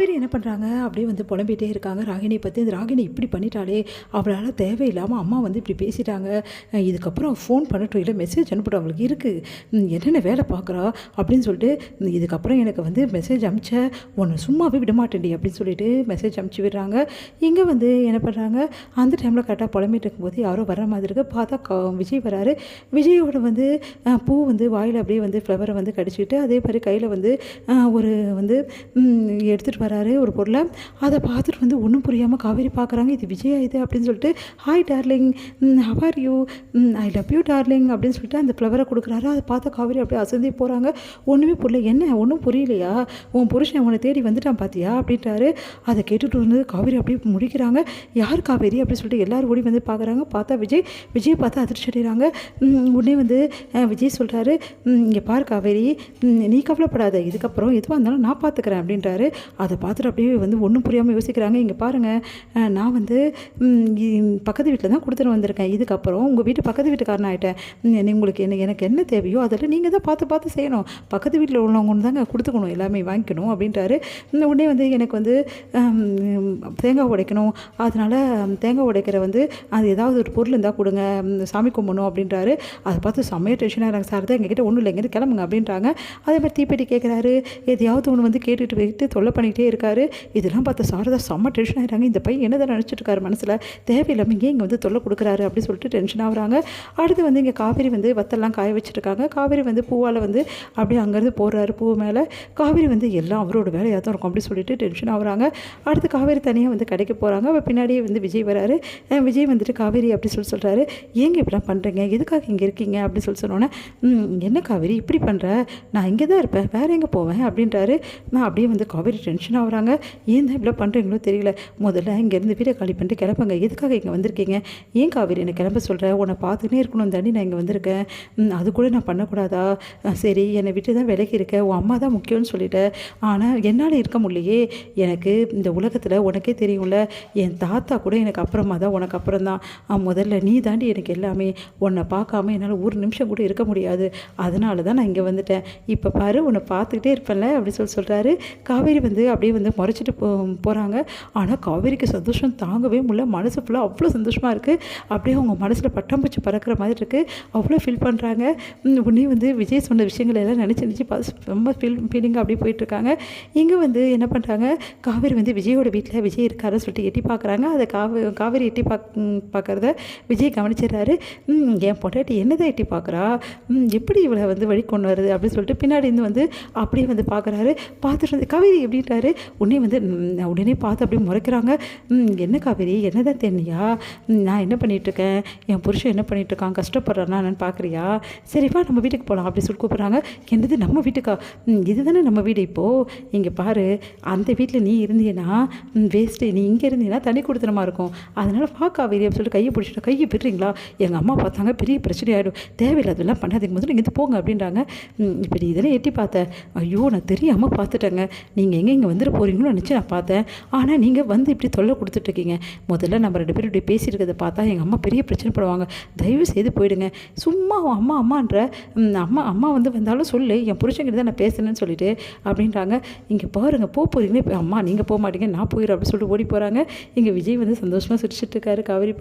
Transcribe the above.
பேர் என்ன பண்ணுறாங்க அப்படியே புலம்பிகிட்டே இருக்காங்க ராகினியை பற்றி. இந்த ராகினி இப்படி பண்ணிட்டாலே, அவளால் தேவையில்லாமல் அம்மா இப்படி பேசிட்டாங்க. இதுக்கப்புறம் ஃபோன் பண்ணட்டும், இல்லை மெசேஜ் அனுப்பட்டும், அவளுக்கு இருக்குது என்னென்ன வேலை பார்க்குறா அப்படின்னு சொல்லிட்டு, இதுக்கப்புறம் எனக்கு மெசேஜ் அனுப்பிச்ச உன்னை சும்மாவே விட மாட்டேன்டி அப்படின்னு சொல்லிட்டு மெசேஜ் அனுப்பிச்சி விடுறாங்க. இங்கே என்ன பண்ணுறாங்க, அந்த டைமில் கரெக்டாக புலம்பிட்டு இருக்கும்போது யாரோ வர்ற மாதிரி இருக்குது. பார்த்தா விஜய் வராரு. விஜயோட பூ வாயில் அப்படியே ஃப்ளவரை கடிச்சிக்கிட்டு, அதே மாதிரி கையில் ஒரு எடுத்துகிட்டு வராரு ஒரு பொருளை. அதை பார்த்துட்டு ஒன்றும் புரியாமல் காவேரி பார்க்குறாங்க. இது விஜயா இது அப்படின்னு சொல்லிட்டு, hi darling, how are you, I love you darling அப்படின்னு சொல்லிட்டு அந்த ஃப்ளவரை கொடுக்குறாரு. அதை பார்த்து காவேரி அப்படியே அசந்தே போகிறாங்க. ஒன்றுமே புரியல. என்ன ஒன்றும் புரியலையா, உன் புருஷன் உன்னை தேடி வந்துட்டான் பார்த்தியா அப்படின்ட்டாரு. அதை கேட்டுட்டு காவேரி அப்படியே முடிக்கிறாங்க. யார் காவேரி அப்படின்னு சொல்லிட்டு எல்லோரும் ஓடி பார்க்குறாங்க. பார்த்தா விஜய் பார்த்தா அதிர்ச்சி அடைகிறாங்க. உடனே விஜய் சொல்கிறாரு, இங்கே பார் காவேரி, நீ கவலைப்படாத, இதுக்கப்புறம் எதுவாக இருந்தாலும் நான் பார்த்துக்கிறேன் அப்படின்றாரு. அதை பார்த்துட்டு அப்படியே ஒன்றும் புரியாமல் யோசிக்கிறாங்க. இங்கே பாருங்கள், நான் பக்கத்து வீட்டில் தான் கொடுத்துட்டு வந்திருக்கேன். இதுக்கப்புறம் உங்கள் வீட்டு பக்கத்து வீட்டுக்காரன் ஆகிட்டேன். உங்களுக்கு எனக்கு என்ன தேவையோ அதெல்லாம் நீங்கள் தான் பார்த்து செய்யணும். பக்கத்து வீட்டில் உள்ளவங்க தாங்க கொடுத்துக்கணும், எல்லாமே வாங்கிக்கணும் அப்படின்ட்டாரு. உடனே எனக்கு தேங்காய் உடைக்கணும், அதனால் தேங்காய் உடைக்கிற அது ஏதாவது ஒரு பொருள் இருந்தால் கொடுங்க, சாமி கும்பிடணும் அப்படின்றாரு. அதை பார்த்து செம்மையாக டென்ஷனாக இருக்காங்க. சார் தான் எங்ககிட்ட ஒன்றும் இல்லை, எங்கிட்ட கிளம்புங்க அப்படின்றாங்க. அதே மாதிரி தீப்பெட்டி கேட்குறாரு. எதையாவது ஒன்று கேட்டுட்டு போயிட்டு தொல்லை பண்ணிக்கிட்டே இருக்காரு. இதெல்லாம் பார்த்து சாரதா செம்ம டென்ஷன் ஆகிறாங்க. இந்த பையன் என்ன தான் நினச்சிட்டு இருக்காரு மனசில், தேவையில்லாமல் இங்கே தொல்லை கொடுக்குறாரு அப்படின்னு சொல்லிட்டு டென்ஷன் ஆகுறாங்க. அடுத்து இங்கே காவேரி வத்தெல்லாம் காய வச்சுருக்காங்க. காவேரி பூவால் அப்படியே அங்கேருந்து போடுறாரு பூ மேலே. காவேரி எல்லாம் அவரோட வேலையாக தான் இருக்கும் அப்படின்னு சொல்லிட்டு டென்ஷன் ஆகுறாங்க. அடுத்து காவேரி தனியாக கடைக்கு போகிறாங்க. அவள் பின்னாடியே விஜய் வராரு. விஜய் காவேரி அப்படி சொல்கிறாரு, ஏங்க இப்படிலாம் பண்ணுறீங்க, எதுக்காக இங்கே இருக்கீங்க அப்படின்னு சொன்னோன்னே, என்ன காவேரி இப்படி பண்ணுற, நான் இங்கே தான் இருப்பேன், வேறு எங்கே போவேன் அப்படின்றாரு. நான் அப்படியே காவேரி டென்ஷன் ஆகுறாங்க. ஏன் தான் இப்படி பண்ணுறீங்களோ தெரியல, முதல்ல இங்கேருந்து வீட்டை காலி பண்ணிட்டு கிளம்புங்க, எதுக்காக இங்கே வந்திருக்கீங்க, ஏன் காவேரி என்னை கிளம்ப சொல்கிறேன், உன்னை பார்த்துனே இருக்கணும் தாண்டி நான் இங்கே வந்திருக்கேன், அது கூட நான் பண்ணக்கூடாதா, சரி என்னை விட்டு தான் விலகி இருக்கேன், உன் அம்மா தான் முக்கியம்னு சொல்லிட்டேன், ஆனால் என்னால் இருக்க முடியலையே, எனக்கு இந்த உலகத்தில் உனக்கே தெரியும்ல, என் தாத்தா கூட எனக்கு அப்புறமா தான், உனக்கு அப்புறம் தான், முதல்ல நீ தாண்டி எனக்கு எல்லாமே, உன்னை பார்க்காம என்னால் ஒரு நிமிஷம் கூட இருக்க முடியாது, அதனால தான் நான் இங்கே வந்துட்டேன், இப்போ பாரு உன்னை பார்த்துக்கிட்டே இருப்பேன்ல அப்படி சொல்கிறாரு. காவேரி அப்படியே முறைச்சிட்டு போகிறாங்க. ஆனால் காவேரிக்கு சந்தோஷம் தாங்கவே முடியல. மனசு ஃபுல்லாக அவ்வளோ சந்தோஷமாக இருக்குது. அப்படியே அவங்க மனசில் பட்டாம்பூச்சி பறக்கிற மாதிரி இருக்குது. அவ்வளோ ஃபீல் பண்ணுறாங்க. உடனே விஜய் சொன்ன விஷயங்கள் எல்லாம் நினச்சி ரொம்ப ஃபீலிங்காக அப்படியே போயிட்டுருக்காங்க. இங்கே என்ன பண்ணுறாங்க, காவேரி விஜயோட வீட்டில் விஜய் இருக்காருன்னு சொல்லிட்டு எட்டி பார்க்குறாங்க. அதை காவேரி எட்டி பார்க்குறத விஜய் கவனிச்சிடுறாரு. என் பொண்டாட்டி என்னதான் எட்டி பார்க்குறா, எப்படி இவளை வழி கொண்டு வருது அப்படின்னு சொல்லிட்டு பின்னாடி இருந்து அப்படியே பார்க்குறாரு. பார்த்துட்டு காவேரி எப்படின்ட்டாரு. உடனே பார்த்து அப்படியே முறைக்கிறாங்க. என்ன காவேரி, என்னதான் தெரியலையா, நான் என்ன பண்ணிகிட்ருக்கேன், என் புருஷன் என்ன பண்ணிகிட்ருக்கான், கஷ்டப்படுறானா என்னன்னு பார்க்குறியா, சரிப்பா நம்ம வீட்டுக்கு போகலாம் அப்படி சொல்லி கூப்பிட்றாங்க. என்னது நம்ம வீட்டுக்கா, இதுதானே நம்ம வீடு, இப்போது இங்கே பாரு, அந்த வீட்டில் நீ இருந்தீன்னா வேஸ்ட்டு, நீ இங்கே இருந்தீங்கன்னா தனி கொடுத்தனமாக இருக்கும், அதனால் காவேரி அப்படின்னு சொல்லிட்டு கையை பிடிச்சிட்டு, கையை விடுறீங்களா, எங்கள் அம்மா பார்த்தாங்க பெரிய பிரச்சனை ஆகிடும், தேவையில்லாதெல்லாம் பண்ணாதீங்க, முதல்ல இங்கேருந்து போங்க அப்படின்றாங்க. இப்படி இதெல்லாம் எட்டி பார்த்தேன், ஐயோ நான் தெரியாமல் பார்த்துட்டேங்க, நீங்கள் இங்கே வந்துட்டு போகிறீங்களோ நினச்சி நான் பார்த்தேன், ஆனால் நீங்கள் இப்படி தொல்லை கொடுத்துட்ருக்கீங்க, முதல்ல நம்ம 2 பேரும் இப்படி பேசியிருக்கிறத பார்த்தா எங்கள் அம்மா பெரிய பிரச்சனை படுவாங்க, தயவு செய்து போயிடுங்க, சும்மா அம்மான்ற அம்மா வந்தாலும் சொல்லு, என் புருஷங்கிட்ட தான் நான் பேசுனேன்னு சொல்லிட்டு அப்படின்றாங்க. இங்கே பாருங்க போகிறீங்களே, அம்மா நீங்கள் போக மாட்டீங்க, நான் போயிடும் அப்படின்னு சொல்லிட்டு ஓடி போகிறாங்க. இங்கே விஜய் சந்தோஷமாக சிரிச்சிட்டு இருக்காரு காவேரி